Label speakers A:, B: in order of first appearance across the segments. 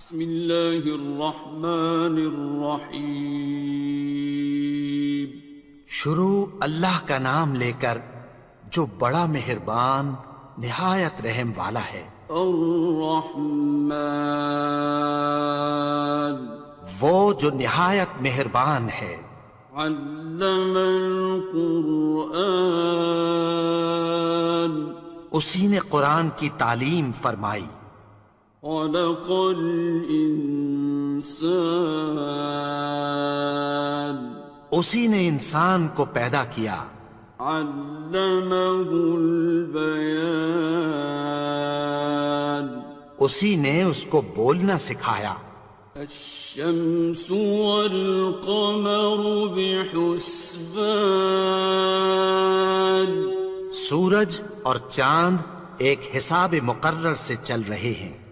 A: بسم اللہ الرحمن الرحیم۔
B: شروع اللہ کا نام لے کر جو بڑا مہربان نہایت رحم والا ہے۔
A: الرحمن،
B: وہ جو نہایت مہربان ہے۔
A: علم القرآن،
B: اسی نے قرآن کی تعلیم فرمائی۔
A: خلق الانسان،
B: اسی نے انسان کو پیدا کیا۔
A: علمہ البیان،
B: اسی نے اس کو بولنا سکھایا۔
A: الشمس والقمر بحسبان،
B: سورج اور چاند ایک حساب مقرر سے چل رہے ہیں۔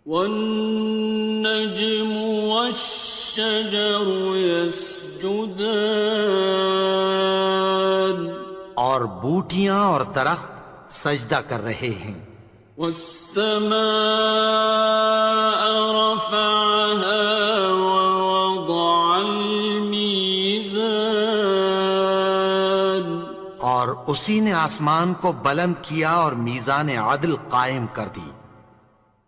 A: والنجم والشجر يسجدان،
B: اور بوٹیاں اور درخت سجدہ کر رہے ہیں۔
A: والسماء رفعها ووضع الميزان،
B: اور اسی نے آسمان کو بلند کیا اور میزان عدل قائم کر دی۔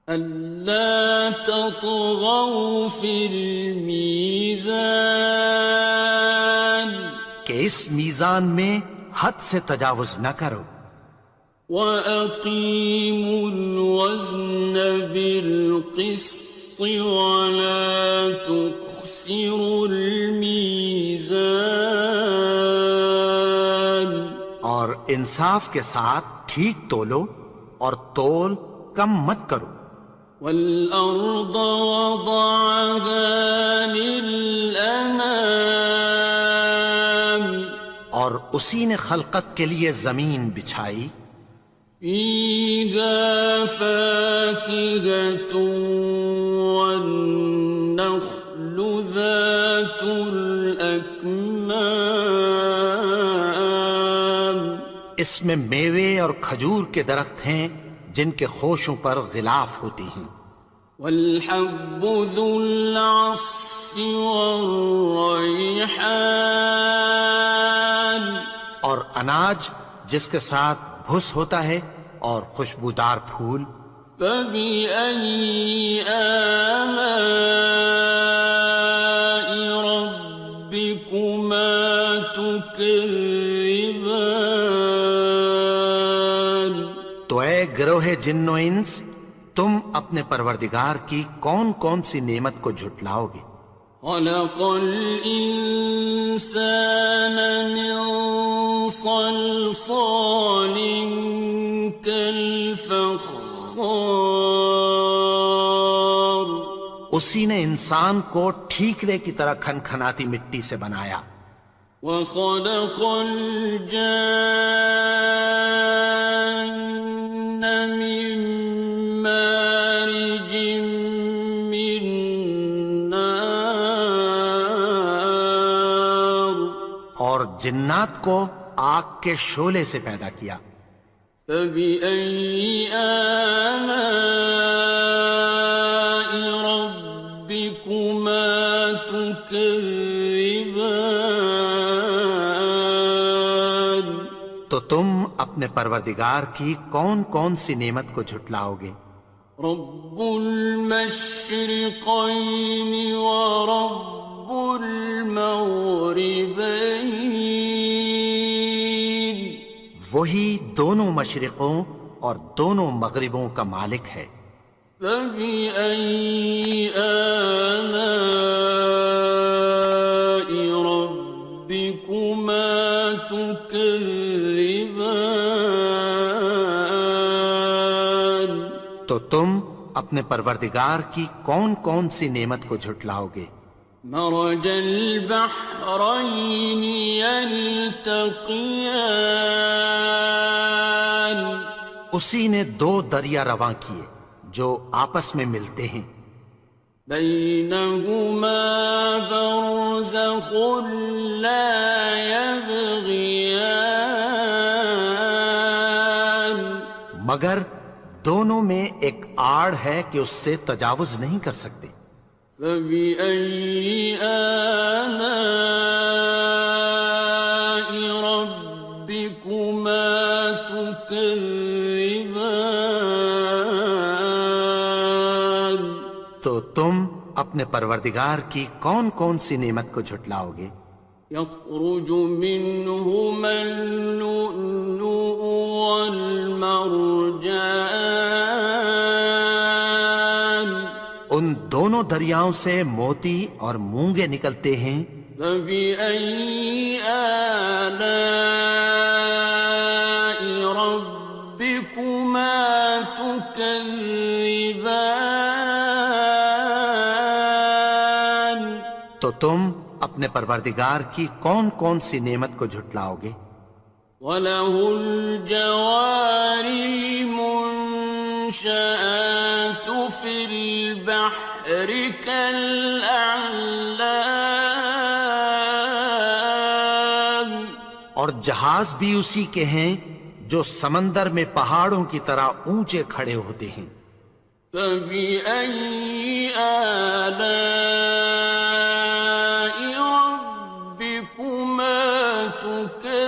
A: ألا تطغوا في الميزان،
B: کہ اس میزان میں حد سے تجاوز نہ کرو۔
A: وَأَقِيمُوا الْوَزْنَ بِالْقِسْطِ وَلَا تُخْسِرُوا الْمِيزَانَ،
B: اور انصاف کے ساتھ ٹھیک تولو اور تول کم مت کرو۔
A: وَالْأَرْضَ وَضَعَهَا لِلْأَنَامِ،
B: اور اسی نے خلقت کے لیے زمین بچھائی۔
A: فِيهَا فَاكِهَةٌ وَالنَّخْلُ ذَاتُ الْأَكْمَامِ،
B: اس میں میوے اور کھجور کے درخت ہیں جن کے خوشوں پر غلاف ہوتی ہیں۔
A: وَالْحَبُّ ذُو الْعَصْفِ وَالرَّيْحَانِ،
B: اور اناج جس کے ساتھ بھس ہوتا ہے اور خوشبودار پھول۔
A: فَبِأَيِّ آلَاءِ رَبِّكُمَا تُكَذِّبَانِ،
B: تو اے گروہ جن و انس، تم اپنے پروردگار کی کون کون سی نعمت کو جھٹلاؤ گے؟
A: خَلَقَ الْإِنسَانَ مِنْ صَلْصَالٍ كَالْفَخَّارِ،
B: اسی نے انسان کو ٹھیکرے کی طرح کھنکھناتی مٹی سے بنایا۔
A: وَخَلَقَ الْجَانَّ مِن مَّارِجٍ مِّن نَّارٍ،
B: اور جنات کو آگ کے شعلے سے پیدا کیا۔
A: فَبِأَيِّ آلَاءِ رَبِّكُمَا تُكَذِّبَانِ،
B: تو تم اپنے پروردگار کی کون کون سی نعمت کو جھٹلاؤ گے؟
A: رب المشرقين ورب المغربين،
B: وہی دونوں مشرقوں اور دونوں مغربوں کا مالک ہے۔
A: فبأي آلاء ربكما تكذبان،
B: تو تم اپنے پروردگار کی کون کون سی نعمت کو جھٹلاؤ گے؟
A: مرج البحرين يلتقيان،
B: اسی نے دو دریا رواں کیے جو آپس میں ملتے ہیں۔
A: بينهما برزخ لا يبغيان،
B: مگر دونوں میں ایک آڑ ہے کہ اس سے تجاوز نہیں کر سکتے۔
A: فبأي آلاء ربكما تكذبان؟
B: تو تم اپنے پروردگار کی کون کون سی نعمت کو جھٹلاؤ گے؟
A: يخرج منهما اللؤلؤ والمرجان
B: ان دونوں دریاؤں سے موتی اور مونگے نکلتے ہیں۔
A: فبأي آلاء ربكما تكذبان؟
B: تو تم اپنے پروردگار کی کون کون سی نعمت کو جھٹلاؤ گے؟
A: وَلَهُ الْجَوَارِ الْمُنشَآتُ فِي الْبَحْرِ كَالْأَعْلَامِ،
B: اور جہاز بھی اسی کے ہیں جو سمندر میں پہاڑوں کی طرح اونچے کھڑے ہوتے ہیں۔
A: فَبِأَيِّ آلَاءِ رَبِّكُمَا تُكَذِّبَانِ؟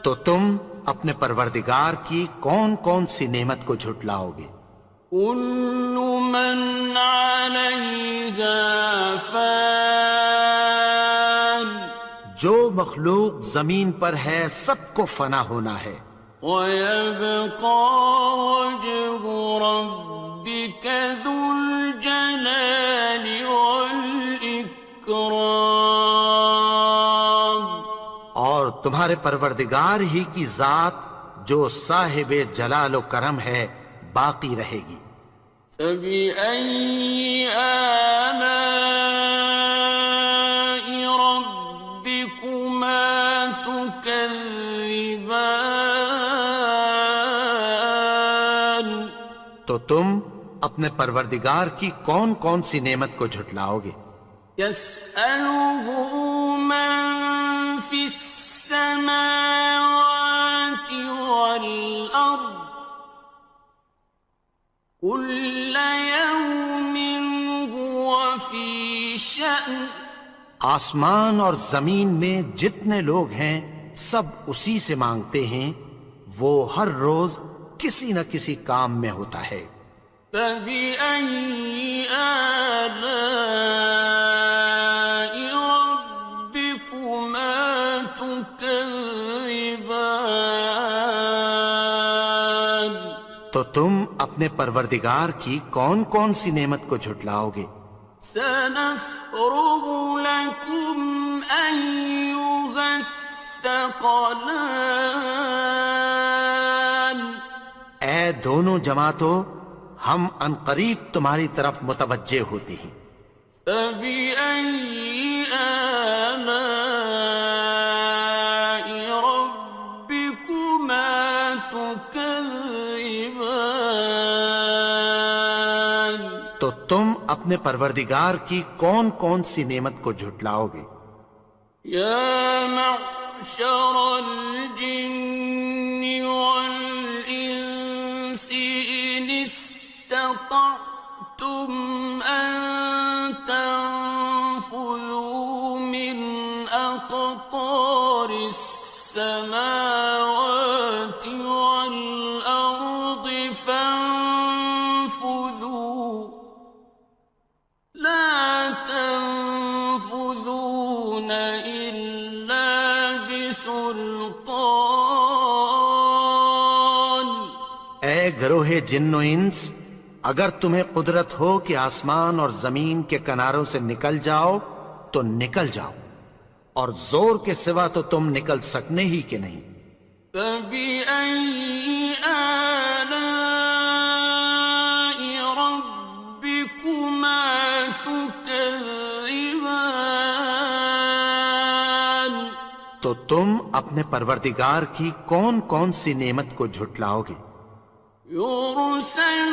B: تو تم اپنے پروردگار کی کون کون سی نعمت کو جھٹلاؤ گے؟
A: كُلُّ مَنْ عَلَيْهَا فَانٍ،
B: جو مخلوق زمین پر ہے سب کو فنا ہونا ہے۔
A: وَيَبْقَى وَجْهُ رَبِّكَ ذُو الْجَلَالِ وَالْإِكْرَامِ،
B: اور تمہارے پروردگار ہی کی ذات جو صاحب جلال و کرم ہے باقی رہے گی۔
A: فَبِأَيِّ آلَاءِ رَبِّكُمَا تُكَذِّبَانِ؟
B: تو تم اپنے پروردگار کی کون کون سی نعمت کو جھٹلاؤ گے؟
A: يَسْأَلُهُ مَن فِي السَّمَاوَاتِ وَالْأَرْضِ كُلَّ يَوْمٍ هُوَ فِي شَأْنٍ،
B: آسمان اور زمین میں جتنے لوگ ہیں سب اسی سے مانگتے ہیں، وہ ہر روز کسی نہ کسی کام میں ہوتا ہے۔
A: فَبِأَيِّ آلَاءِ رَبِّكُمَا تُكَذِّبَانِ؟
B: تو تم اپنے پروردگار کی کون کون سی نعمت کو جھٹلاؤ گے؟
A: سَنَفْرُغُ لَكُمْ أَيُّهَ الثَّقَلَانِ؟
B: اے دونوں جماعتوں، ہم عنقریب تمہاری طرف متوجہ ہوتے ہیں۔
A: فَبِأَيِّ آلَاءِ رَبِّكُمَا تُكَذِّبَانِ؟
B: تو تم اپنے پروردگار کی کون کون سی نعمت کو جھٹلاؤ گے؟
A: يَا مَعْشَرَ الْجِنِّ وَالْإِنسِ إِنِ اسْتَطَعْتُمْ أَن تَنفُذُوا مِنْ أَقْطَارِ السَّمَاوَاتِ وَالْأَرْضِ فَانفُذُوا لَا تَنفُذُونَ إِلَّا بِسُلْطَانٍ۔
B: اے گروہ جن و انس، اگر تمہیں قدرت ہو کہ آسمان اور زمین کے کناروں سے نکل جاؤ تو نکل جاؤ، اور زور کے سوا تو تم نکل سکنے ہی کہ نہیں۔
A: فَبِأَيِّ آلَاءِ رَبِّكُمَا تُكَذِّبَانِ؟
B: تو تم اپنے پروردگار کی کون کون سی نعمت کو جھٹلاؤ گے؟
A: يُرْسَلُ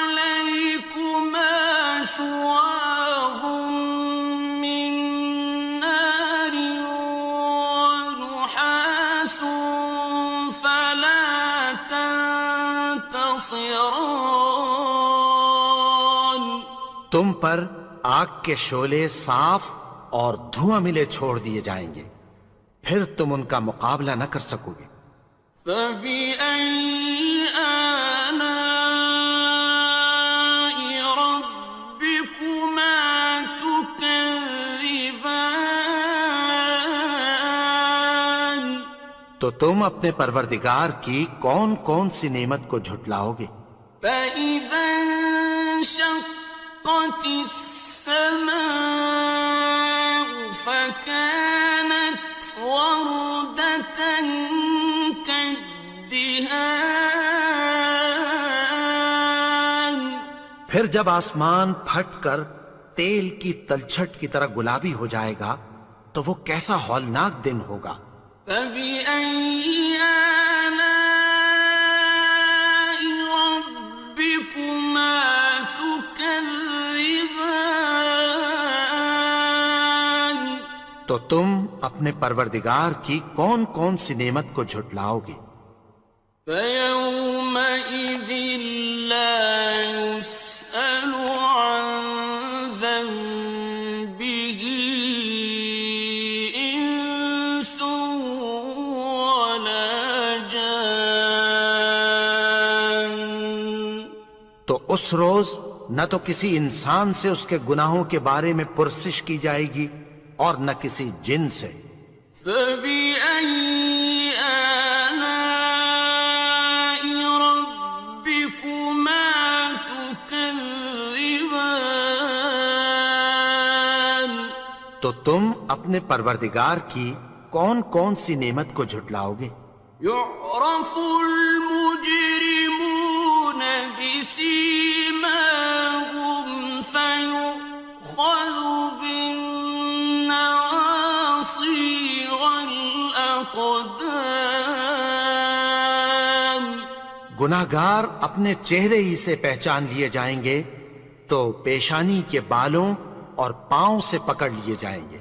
A: عَلَيْكُمَا شُوَاظٌ مِّن نَّارٍ وَنُحَاسٌ فَلَا خاصران.
B: تم پر آگ کے شعلے صاف اور دھواں ملے چھوڑ دیے جائیں گے، پھر تم ان کا مقابلہ نہ کر سکو گے۔
A: فَبِأَيِّ آلَاءِ رَبِّكُمَا تُكَذِّبَانِ.
B: تو تم اپنے پروردگار کی کون کون سی نعمت کو جھٹلاؤ گے؟
A: فَإِذَا انشَقَّتِ السَّمَاءُ فَكَانَتْ وَرْدَةً كَالدِّهَانِ.
B: پھر جب آسمان پھٹ کر تیل کی تلچھٹ کی طرح گلابی ہو جائے گا تو وہ کیسا ہولناک دن ہوگا۔
A: فَبِأَيِّ آلَاءِ رَبِّكُمَا تُكَذِّبَانِ.
B: تو تم اپنے پروردگار کی کون کون سی نعمت کو جھٹلاؤ گے؟
A: فَيَوْمَئِذٍ لَا يُسْأَلُ عَنْ ذَنبِهِ إِنسٌ وَلَا جَانٌ.
B: تو اس روز نہ تو کسی انسان سے اس کے گناہوں کے بارے میں پرسش کی جائے گی اور نہ کسی جن سے۔
A: فَبِأَيِّ آلَاءِ رَبِّكُمَا تُكَذِّبَانِ.
B: تو تم اپنے پروردگار کی کون کون سی نعمت کو جھٹلاؤ گے؟
A: يُعْرَفُ الْمُجْرِمُونَ بِسِيمَاهُمْ فَيُؤْخَذُ بِالنَّوَاصِي وَالْأَقْدَامِ.
B: گناہگار اپنے چہرے ہی سے پہچان لیے جائیں گے تو پیشانی کے بالوں اور پاؤں سے پکڑ لیے جائیں گے۔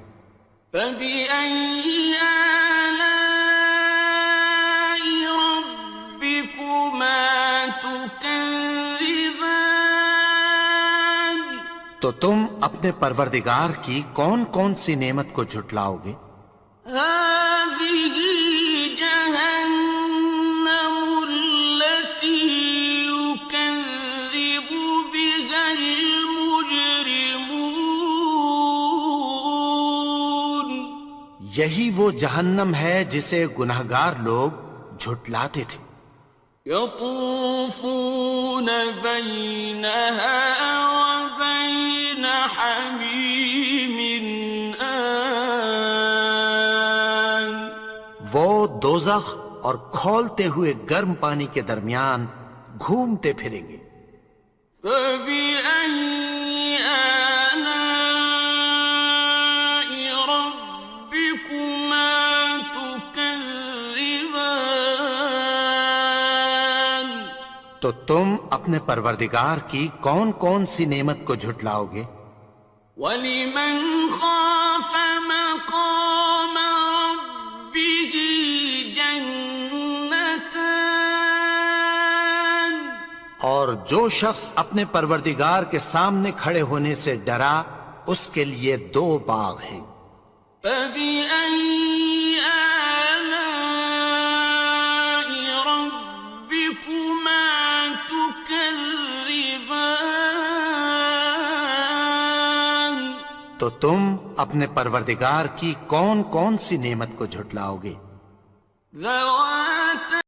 A: فَبِأَيِّ آلَاءِ رَبِّكُمَا تُكَذِّبَانِ.
B: تو تم اپنے پروردگار کی کون کون سی نعمت کو جھٹلاؤ گے؟
A: هَٰذِهِ جَهَنَّمُ الَّتِي يُكَذِّبُ بِهَا الْمُجْرِمُونَ.
B: یہی وہ جہنم ہے جسے گناہگار لوگ جھٹلاتے تھے۔
A: يَطُوفُونَ بَيْنَهَا وَبَيْنَ حَمِيمٍ آنٍ.
B: وہ دوزخ اور کھولتے ہوئے گرم پانی کے درمیان گھومتے پھریں گے۔
A: فَبِأَيِّ آلَاءِ رَبِّكُمَا تُكَذِّبَانِ.
B: تو تم اپنے پروردگار کی کون کون سی نعمت کو جھٹلاؤ گے؟
A: وَلِمَنْ خَافَ مَقَامَ رَبِّهِ جَنَّتَانِ.
B: اور جو شخص اپنے پروردگار کے سامنے کھڑے ہونے سے ڈرا اس کے لیے دو باغ ہیں۔
A: فَبِأَيِّ آلَاءِ رَبِّكُمَا تُكَذِّبَانِ.
B: تو تم اپنے پروردگار کی کون کون سی نعمت کو جھٹلاؤ گے؟
A: ذَوَاتَا